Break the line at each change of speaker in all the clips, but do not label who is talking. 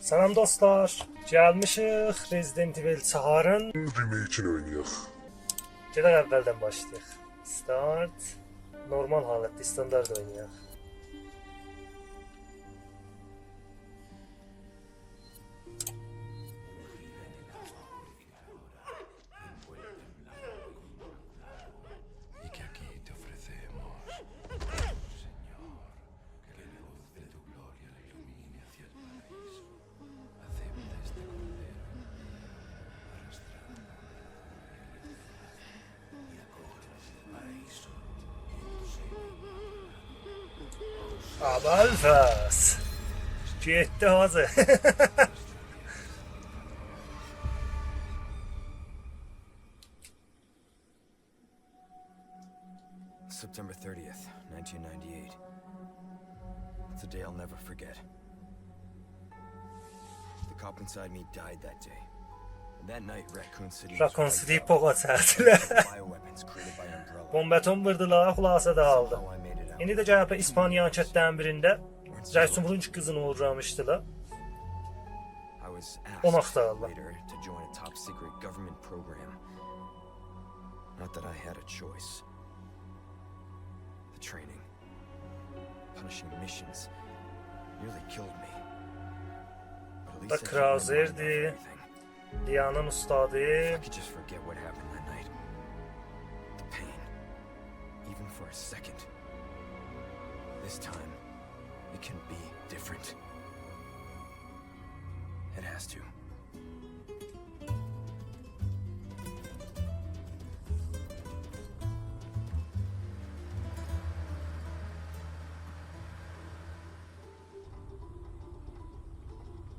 Salam dostlar, gelmişik Resident Evil Çağrı'nın
Remake'ini oynayaq.
gedək əvvəldən başlayaq. Start, normal halətdə standart oynayaq.
Y que aquí te ofrecemos, Señor, que la luz de tu gloria la ilumine hacia el paraíso. Acepta este cordero arrastrado y acoge el paraíso en tu seno.
Abalfas. Getdi hazır.
September 30th, 1998. It's a day I'll never forget. The cop inside me died that day. And that night, Raccoon City was
Raccoon
wiped
City
out.
poqa çəkdilər.
Bioweapons created by Umbrella.
Bombeton vurdular, xülasə də aldı.
Somehow I made it out.
İndi də gəlib İspaniya anketlərin birində Rəisumrun qızını uğurlamışdılar.
I was
On
asked
axtarırlar.
later to join a top secret government program. Not that I had a choice. The training, punishing missions, nearly killed me. But at least I kept my mind off
Krauzer'di.
everything.
Liyanın ustadı.
I could just forget what happened that night. The pain, even for a second. This time, it can be different. It has to.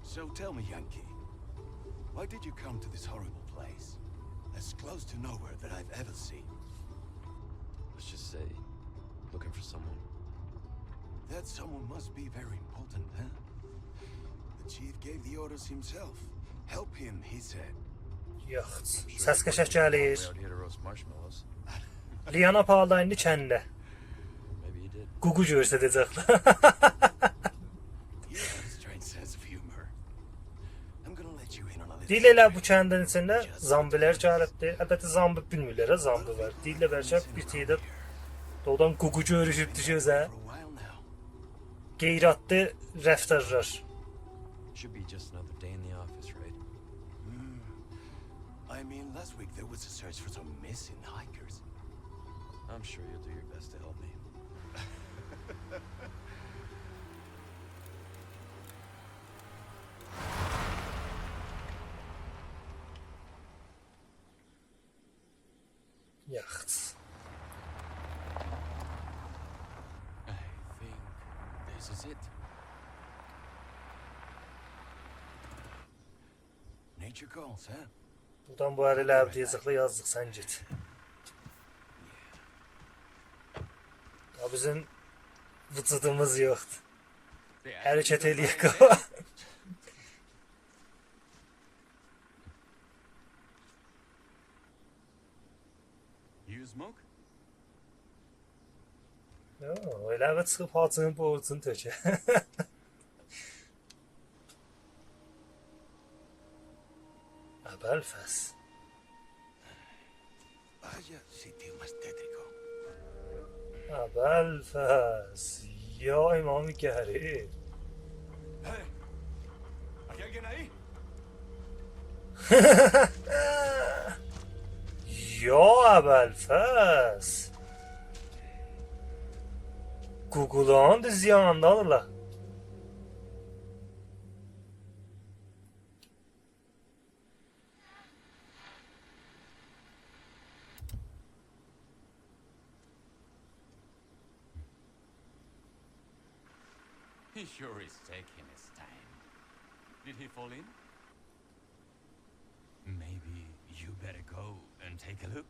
So tell me, Yankee, why did you come to this horrible place? As close to nowhere that I've ever seen.
Let's just say, looking for someone.
That someone must be very important, huh? The chief gave the orders himself. Help him, he said.
Yox. Səs qəşəng gəlir.
Way out here to roast marshmallows.
Liyana apardı indi kəndə.
Maybe you did.
Gugu göstərəcəklər.
You have a strange sense of humor. I'm gonna let you in on a little.
Deyirlər bu kəndin içində zambilər gəlibdi. Əlbəttə zambi bilmirlər, zambi var. Deyirlər bəlkə bir teydə doğudan Gugu görüşübdü gözə.
For a while now.
Qeyratlı rəftarlar.
Should be just another day in the office, right?
I mean, last week there was a search for some missing hikers.
I'm sure you'll do your best to help me.
Yaxşı.
I think this is it.
Nature calls, huh?
Buradan bu ərələr deyəcəklər yazdıq sən get. Ya bizim vücudumuz yoxdur. Hərəkət eləyək.
You smoke?
Yo, elə və çıxıb hacının borcunu tökə. Abelfas.
Vaya sitio más tétrico.
Abelfas. Ya imamı gəri.
Hey, ¿hay alguien ahí?
Ya Abelfas. Google'dan da ziyandadırlar.
He sure is taking his time. Did he fall in? Maybe you better go and take a look.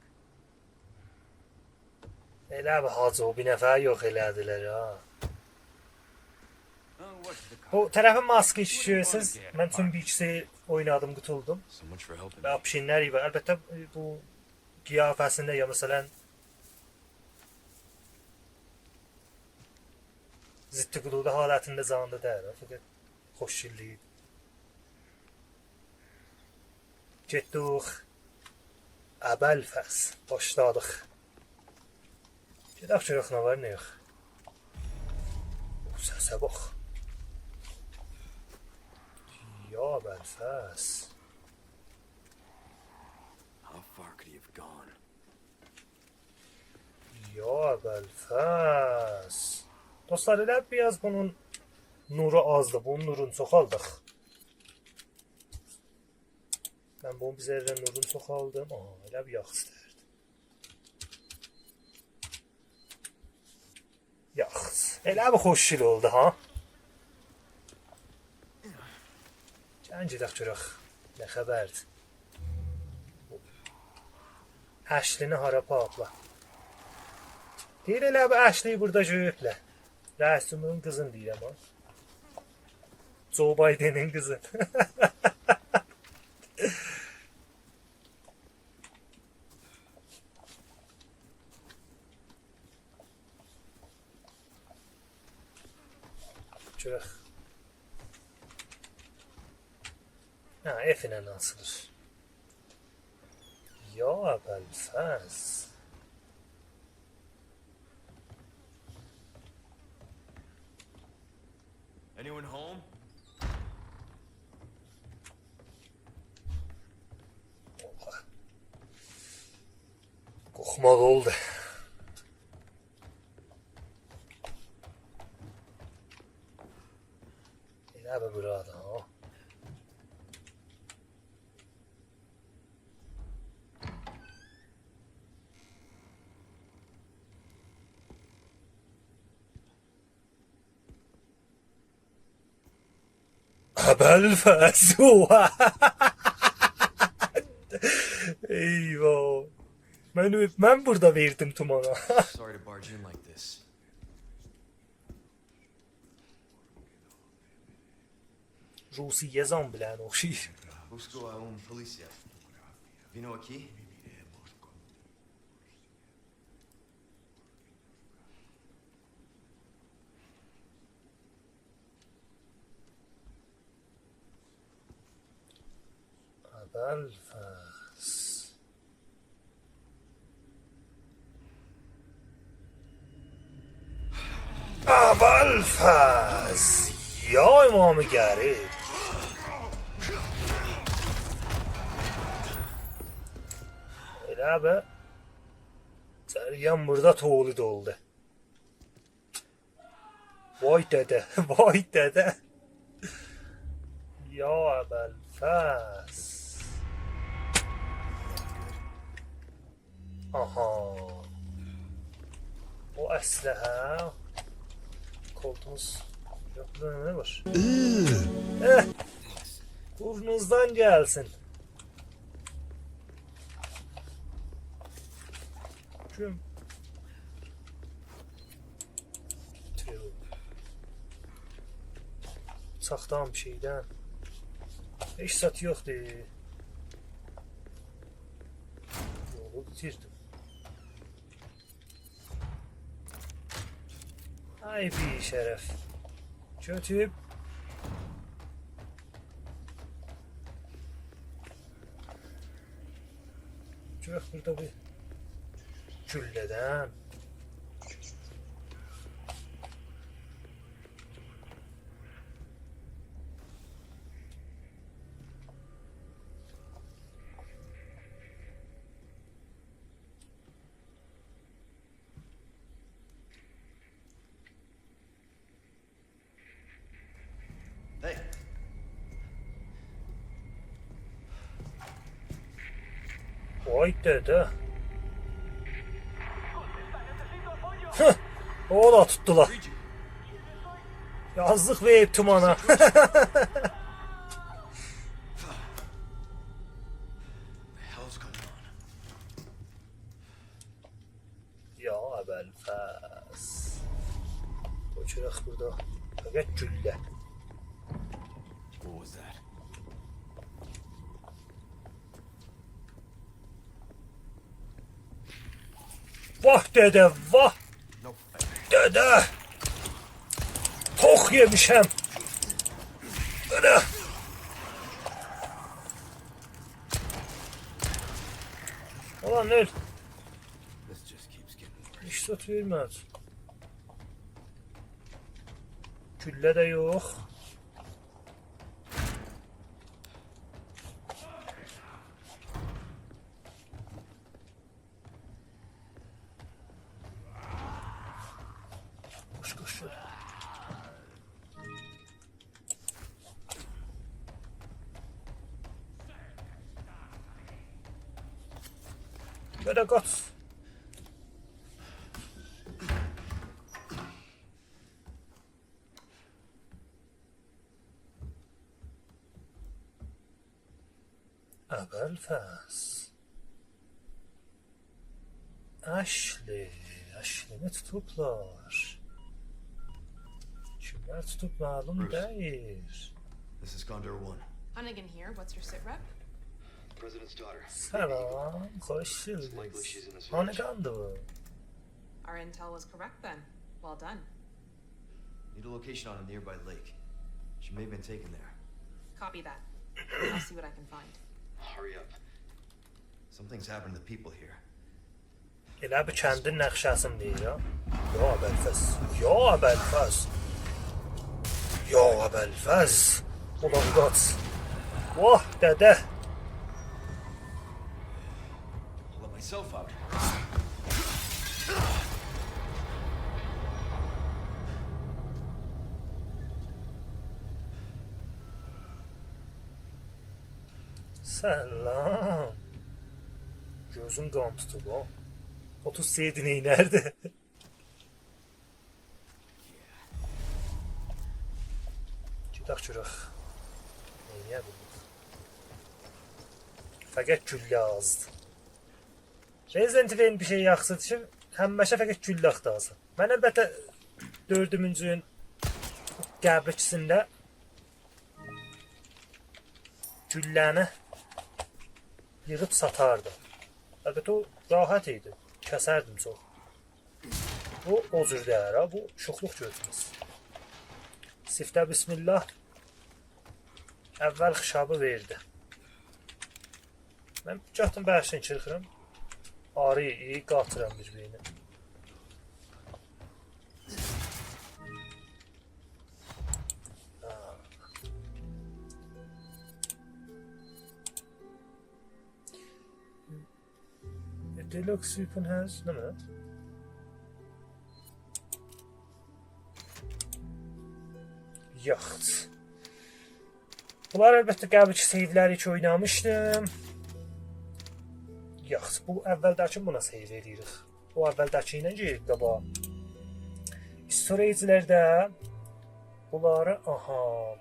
Elə bir hacı o bir nəfər yox elədilər ha.
What's the
Bu tərəfin maske şişirsiniz. Mən tüm bir ikisi oynadım, qutuldum.
So much for helping
Və
me.
opşinləri var. Əlbəttə bu qiyafəsində ya məsələn Ziddi quluda halətində canlı deyil, fəqət xoş şilliyi. Getdik. Əbəlfəs. Başladıq. Gedək görək nə var, nə yox. Səsə bax. Ya Əbəlfəs.
How far could he have gone?
Ya Əbəlfəs. Dostlar, elə biraz bunun nuru azdı. Bunun nurunu çoxaldıq. Mən bunun bir zərrə nurunu çoxaldım. Aha, elə bir yax istərdi. Yax. Elə bir xoşşil oldu, ha? Gəlin gedək görək. Nə xəbərdir? Əşlini hara papla. Deyir elə bir Əşliyi burada görüblər. Rəsumun qızın deyirəm ha. Joe Biden'in qızı. Görək. Ha, F-ilə asılır. Ya Əbəlfəz.
Anyone home?
Qorxmaq oldu. Elə bir burada, ha. Əbəlfəz. Eyvah. Mən burada verdim tumana.
Sorry to barge in like this.
Rusiya zombilərinə oxşayır.
Busco a un policía. Vino aquí?
Əbəlfəz. Əbəlfəz. Ya imamı gəlib. Elə be. Cəryan burada toğlu oldu. Vay dədə, vay dədə. Ya Əbəlfəz. Aha. O əsləhə. Koltuğumuz yok, burada ne var? Burnunuzdan gelsin. Tüm. Saxtan bir şeyden. Hiç sat yoktu. Yolu bitirdim. Ay bir şeref. Kötüyüp. Çok burada bir gülleden.
Hey,
Vay dede. Hıh, o da tuttular. Yazlık ve ev tumana.
the hell's going on?
Ya Əbəlfəz. Uçuraq burada. Fəqət güllə.
What was that?
Vah dede, vah
No fair.
dede. Tok yemişəm. Ana. Lan öl.
This just keeps getting worse.
Hiç sot vermez. Gülle de yok. Koş koş. Böyle kaç. Abelfas. Ashley. Ashley'ni tutuklar. Kimler tutup malum
Bruce.
değil.
This is Gondor 1.
Hunnigan here. What's your sit rep?
President's daughter.
Selam, hoş geldiniz. Hani kandı bu?
Our intel was correct then. Well done.
Need a location on a nearby lake. She may have been taken there.
Copy that. I'll see what I can find.
Hurry up. Something's happened to the people here.
Elə bir kəndin nəqşəsini deyir ya. Ya Abelfas. Ya Abelfas. Ya Abelfas. Ulan qaç. Vah dədə.
I'll let myself out.
Selam. Gözün qan tutub o. 30 seydin nerede? Gidak çıraq. Neyəyə bu? Fəqət güllə azdı. Resident Evil'in bir şey yaxşıdır ki, həmişə fəqət güllə axtarsın. Mən əlbəttə 4-cüyün qəbrikisində gülləni yığıb satardım. Əlbəttə o rahat idi. Kəsərdim çox. Bu o cür deyər ha. Bu şoxluq götürmüş. Siftə bismillah. Əvvəl xişabı verdi. Mən gətdim bəhşini çırxıram. Arı iyi qatıram bir-birini. Deluxe weapon has, değil mi? Yacht. Bunlar əlbəttə qəbirçi seyvləri ki oynamışdım. Yacht. Bu əvvəldəki buna seyv edirik. Bu əvvəldəki ilə geyirik qabağa. Storage'lərdə bunları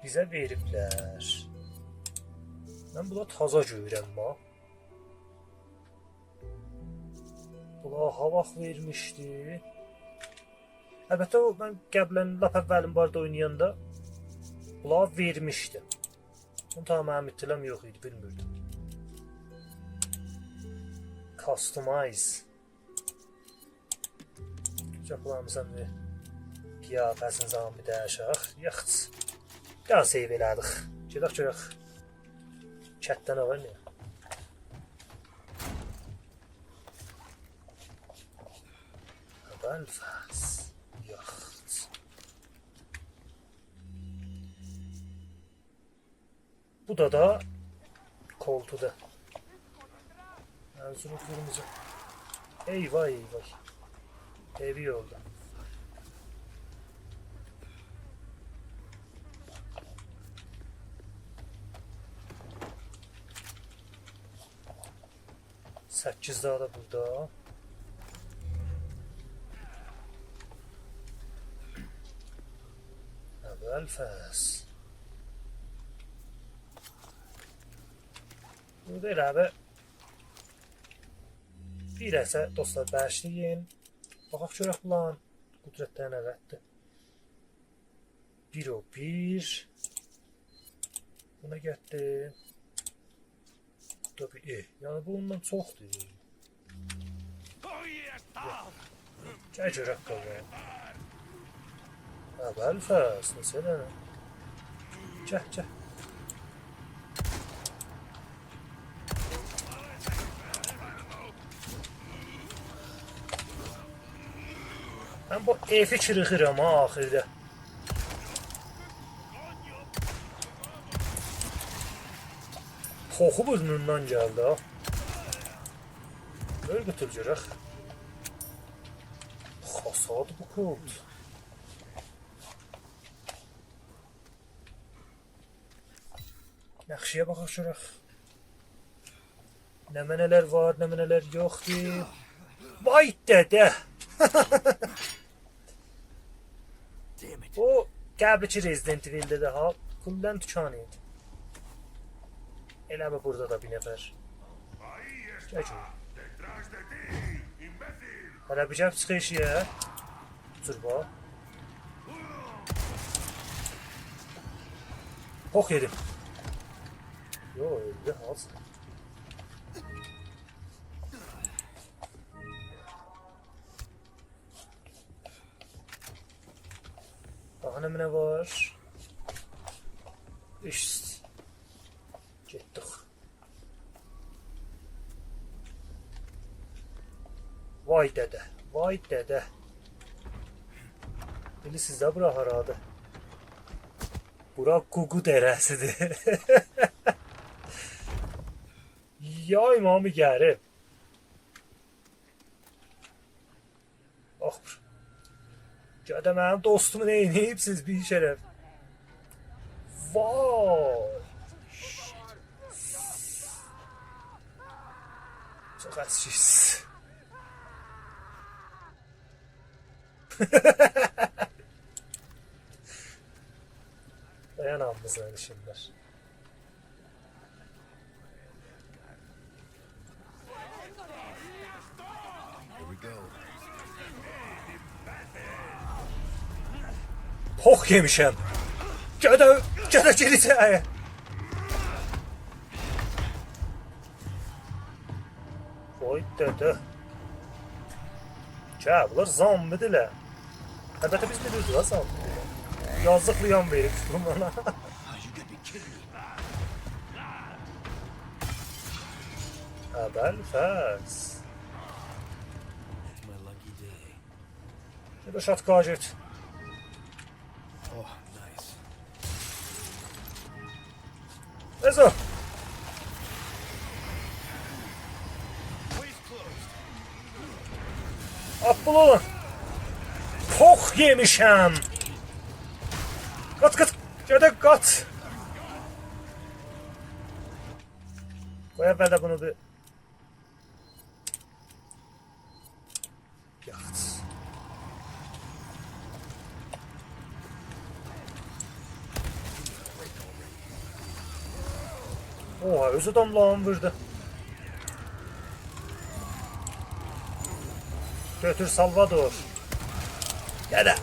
bizə veriblər. Mən buna taza görürəm ma. Buna havaq vermişdi. Əlbəttə o mən qəblən lap əvvəlin barda oynayanda buna vermişdi. Onu tamam mənim itiləm yox idi, bilmirdim. Customize. Capılarımızdan bir qiyafəsini zaman bir dəyişək. Yaxç. Qal seyv elədik. Gedək görək. Chatdən var ne? Belfast. Yacht. Bu da koltuda. Erzurum kırmızı. Eyvah eyvah. Evi yolda. Sekiz daha da burada. Belfast. Burada elə abi bir əsə dostlar bəşləyin. Baxaq görək bulan qudrətlər nəvətdir. Bir o bir. Buna getdi. Bu da bir yəni bu ondan çoxdur. Gəl görək qalır. Belfast, mesela. Gəl. Ben bu evi çırıkıram ha ahirde. Koku burnundan geldi ha. Böyle götürəcək. Hasad bu kod. Yaxşıya baxaq şuraq. Nə mənələr var, nə mənələr yoxdur. Vay dədə. O qəbirçi Resident Evil'də də ha kullan tükanı idi. Elə burada da bir nəfər. Gəl. Hələ bir gəp çıxış ya. Turba. Hok yedim. Yo öldü az. Daha ne var? İşte. Gittik. Vay dede, vay dede. Bili sizde bura haradı. Bura Gugu deresidir. Ya imamı gəlib. Bax. Gədə mənim dostumu neynəyibsiz bir şərəf. Vay. Çox əskiz. Dayanamızdan işimlər. Hok yemişəm. Gədə kilitəyə. Vay dədə. Bunlar zombidirlər. Əlbəttə biz bilirdik ha zombidirlər. Yazıqlayan verib bunlara. Belfast. Şurada şatkağa git. Ezo. Apple olun. Pok yemişəm. Kaç. Gədə kaç. Qoy əvvəldə bunu bir... Yaxç. Oha, öz adamlağını vurdu. Götür Salvador. Gədə.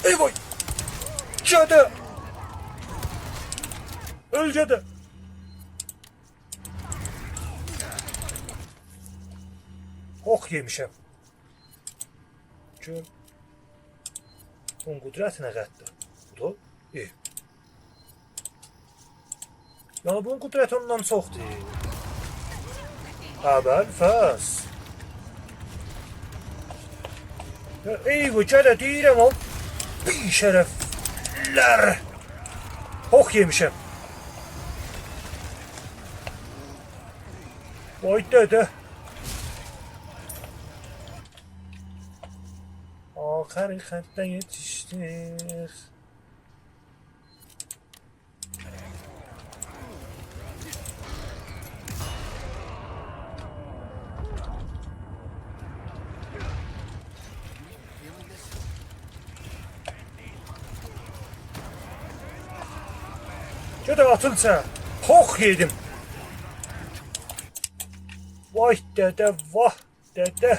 Ey boy. Gədə. Öl gədə. Hok yemişəm. Gör. Bunun qudrəti nə qəddir? Bu da iyi. Yəni bunun qudrəti ondan çoxdur. Belfast. Ey bu gədə deyirəm o. Bir şərəflər. Hok yemişəm. Vay dədə. Axarı xəttə yetişdik. Gədə atılsa, hok yedim. Vay dədə, vah dədə.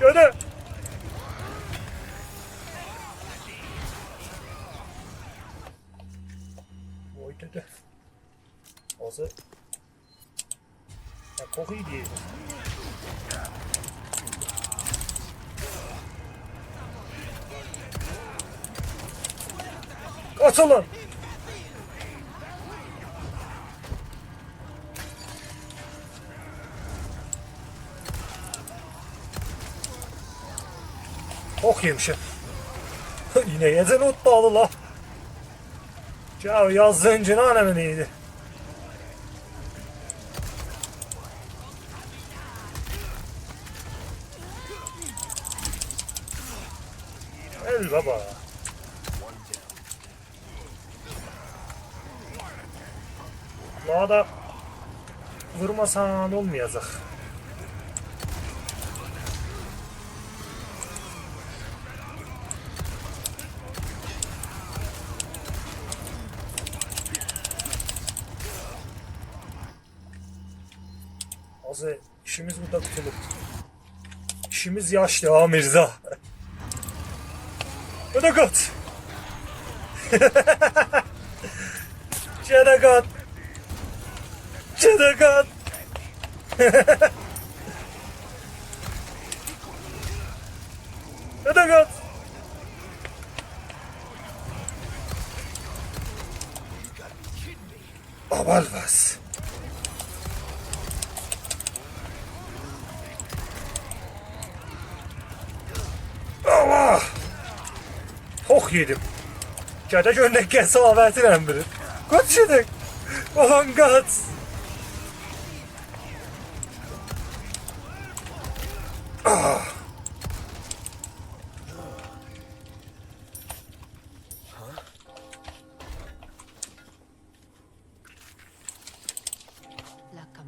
Gədə. Vay dədə. Azı. Ya koku iyi değil. Kaçalım. Ok yemişim. Yine yedin ot dağlı la. Ya yazdığın cinane mi neydi? El baba. Daha da vurmasan olmayacak. Azı işimiz burada tutulur. İşimiz yaşlı ha Mirza. Ödegat. Cedegat. Cedegat. Ödegat. Abalvas. Allah! Hok yedim. Gədə göndək kəsavətinə biri. Qaç yedik. Olan qaç.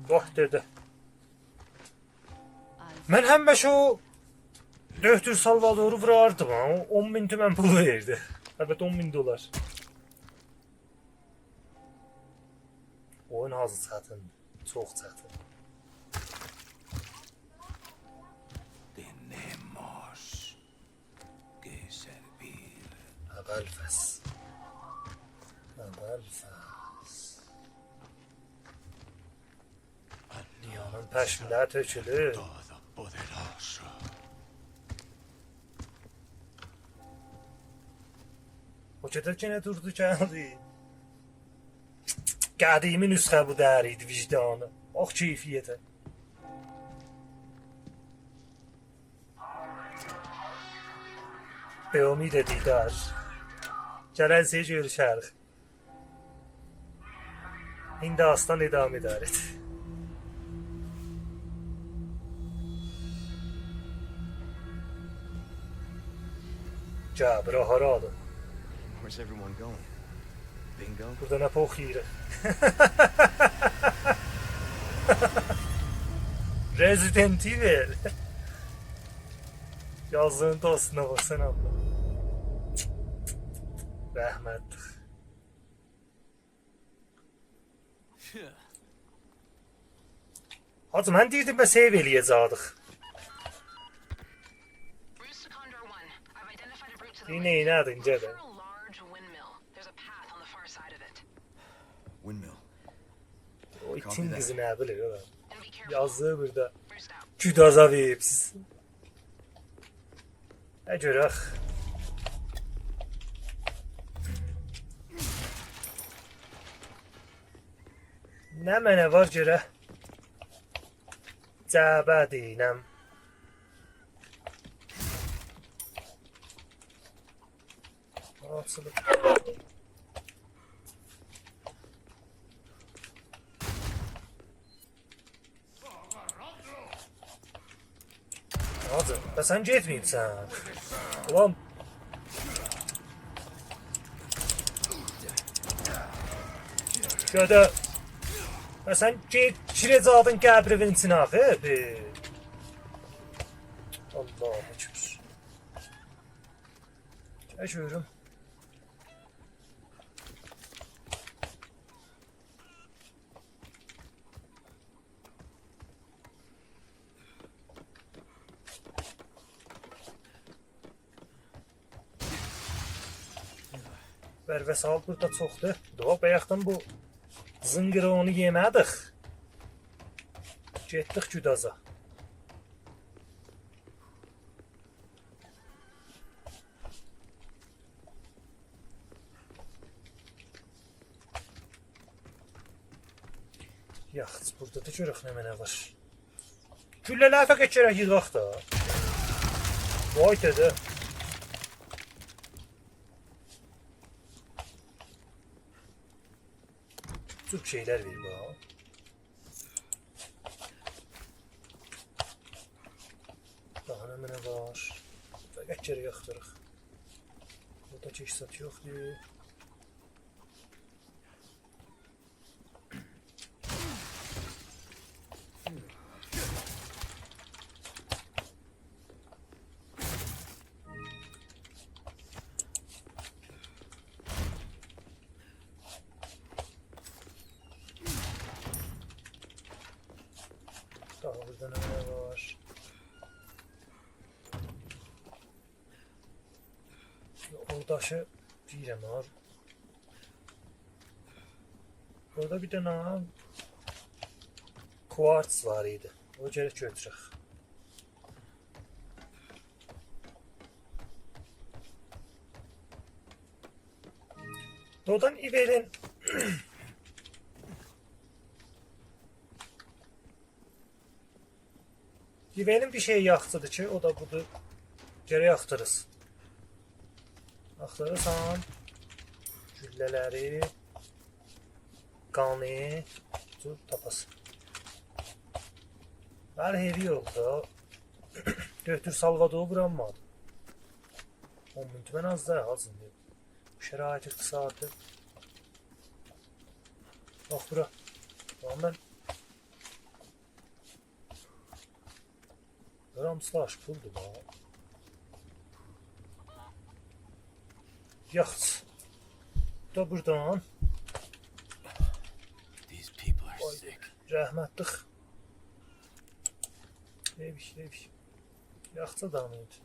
Bak dedi. Mən həmişə o Döktür Salvador'u vurardım ha. 10.000 tümən pulu verdi. Evet 10.000 dolar. Oyun hazır zaten. Çok zaten.
Tenemos que servir.
Abalfas. Abalfas. Dünyanın peşminde tökülür.
Todopoderoso.
O kadar gene durdu geldi. Qədimi nüsxə bu dəriydi vicdanı. Ox keyfiyyətə. Be umid didar. Cələsiyə görüşərik. İndi aslan idam edərək. Gəl, bura haradır?
Where's everyone going? Bingo?
Burada nə pox yeyir. Resident Evil. Yazdığın dostuna baksana abla. Rəhmətlik. Hacı mən deyirdim mən save eləyəcəkdik.
Bruce to Condor 1. I've identified a route to the
Yine
lake.
inadın
Look
cebe.
for a large windmill. There's a path on the far side of it.
Windmill.
O itin qızı nə bilir ola.
And be careful.
Yazdığı burada.
Bruce out.
Güdaza veribsiz. Nə görək. Nə mənə var görək. Cəbə deyinəm. Açılıb. Hacı, sən getməyibsən. Ulan. Şöyle. Sən girəcəkdin qəbrinin içinə axı. Allah'a şükür. Geçiyorum. Ver ve sağ burada çoxdur. Doğ bayaqdan bu zıngırı onu yemədik. Getdik Güdaza. Yaxşı, burada da görək nə mənə var. Güllələr fəqət görək yığaq da. Vay dedi. Çok şeyler verir bu. Daha ne var? Fakat geri yaxtırıq. Burada keşsat yoxdur. Daha burada ne var? O daşı deyirəm ha. Orada bir dənə kuartz var idi. O gərək götürək. Doğudan İvelin İvelin bir şey yaxtıdır ki, o da budur. Gərək yaxtırız. Axtarırsan güllələri, qanı tapasın. Her hevi yolda götür Salvador'u bırakmadı. 10 minut ben az daha azım dedim. Şəraiti qısaldı. Bak bura. Tamam ben. Ramslaş puldu bana. Yaxt. Da buradan.
These people are sick.
Rəhmətlik. Leviş. Yaxça danıydı.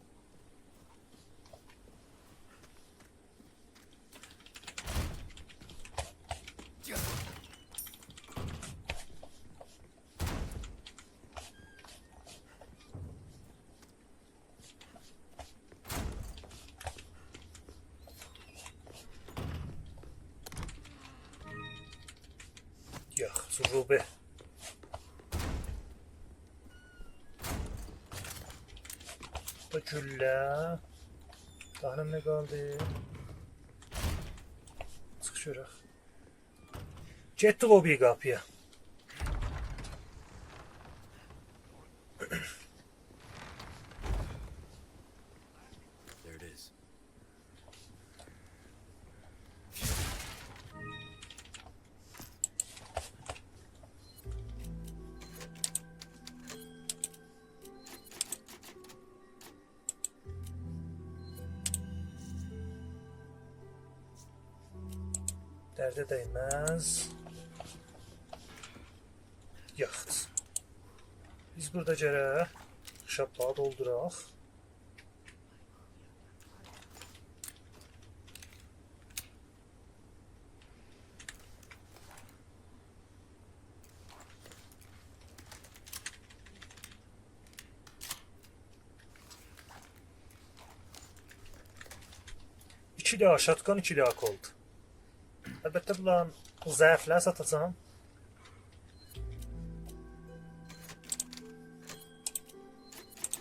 Yax, Rubi. Bu güllə. Daha nə qaldı? Çıxışırıq. Getdi lobiyə qapıya.
There it is.
Dərdə dəyməz. Yaxt. Biz burada gərək şapbağı dolduraq. İki daha şatkan, iki daha kolt. Əlbəttə bunların zəifləri satacağım.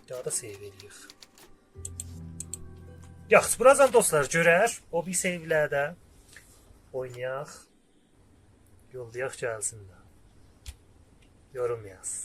Daha da save eləyik. Yaxşı, birazdan dostlar görər. O bir savelərdə oynayaq. Yollayaq gəlsin də. Yorum yaz.